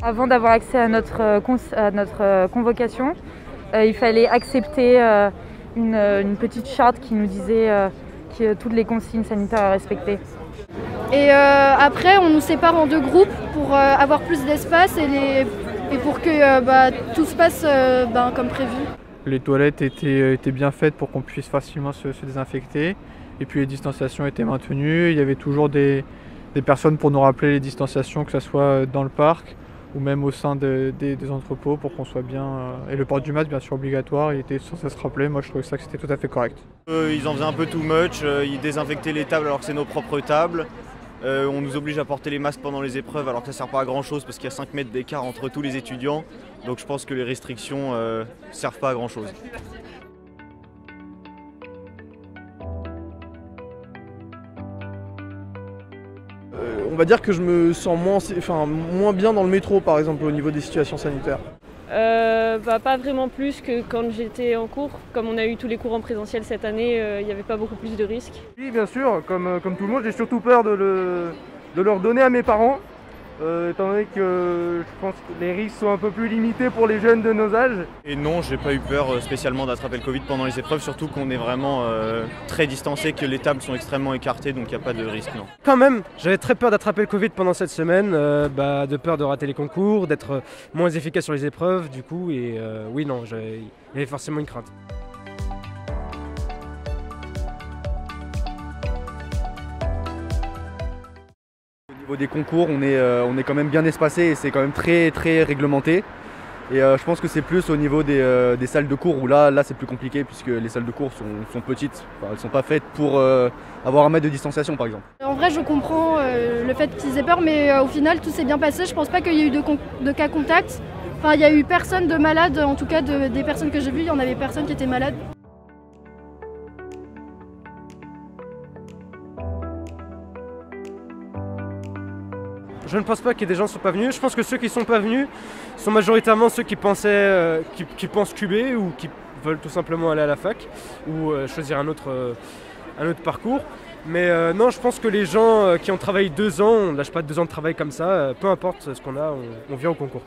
Avant d'avoir accès à notre convocation, il fallait accepter une petite charte qui nous disait que toutes les consignes sanitaires à respecter. Et après, on nous sépare en 2 groupes pour avoir plus d'espace et pour que tout se passe comme prévu. Les toilettes étaient bien faites pour qu'on puisse facilement se désinfecter. Et puis les distanciations étaient maintenues. Il y avait toujours des personnes pour nous rappeler les distanciations, que ce soit dans le parc ou même au sein des entrepôts pour qu'on soit bien. Et le port du masque, bien sûr, obligatoire, il était censé se rappeler. Moi, je trouvais ça que c'était tout à fait correct. Ils en faisaient un peu too much, ils désinfectaient les tables alors que c'est nos propres tables. On nous oblige à porter les masques pendant les épreuves alors que ça ne sert pas à grand chose parce qu'il y a 5 mètres d'écart entre tous les étudiants. Donc je pense que les restrictions ne servent pas à grand chose. On va dire que je me sens moins bien dans le métro par exemple au niveau des situations sanitaires. Pas vraiment plus que quand j'étais en cours. Comme on a eu tous les cours en présentiel cette année, il n'y avait pas beaucoup plus de risques. Oui, bien sûr, comme tout le monde, j'ai surtout peur de leur donner à mes parents, étant donné que je pense que les risques sont un peu plus limités pour les jeunes de nos âges. Et non, j'ai pas eu peur spécialement d'attraper le Covid pendant les épreuves, surtout qu'on est vraiment très distancé, que les tables sont extrêmement écartées, donc il n'y a pas de risque, non. Quand même, j'avais très peur d'attraper le Covid pendant cette semaine, de peur de rater les concours, d'être moins efficace sur les épreuves, du coup, et oui, non, il y avait forcément une crainte. Au niveau des concours, on est quand même bien espacé et c'est quand même très réglementé. Et je pense que c'est plus au niveau des salles de cours où là c'est plus compliqué puisque les salles de cours sont petites. Enfin, elles ne sont pas faites pour avoir 1 mètre de distanciation par exemple. En vrai, je comprends le fait qu'ils aient peur, mais au final, tout s'est bien passé. Je pense pas qu'il y ait eu de cas contact. Enfin, il n'y a eu personne de malade, en tout cas des personnes que j'ai vues, il y en avait personne qui était malade. Je ne pense pas qu'il y ait des gens qui ne sont pas venus. Je pense que ceux qui ne sont pas venus sont majoritairement ceux qui pensent QB ou qui veulent tout simplement aller à la fac ou choisir un autre parcours. Mais non, je pense que les gens qui ont travaillé 2 ans, on ne lâche pas 2 ans de travail comme ça. Peu importe ce qu'on a, on vient au concours.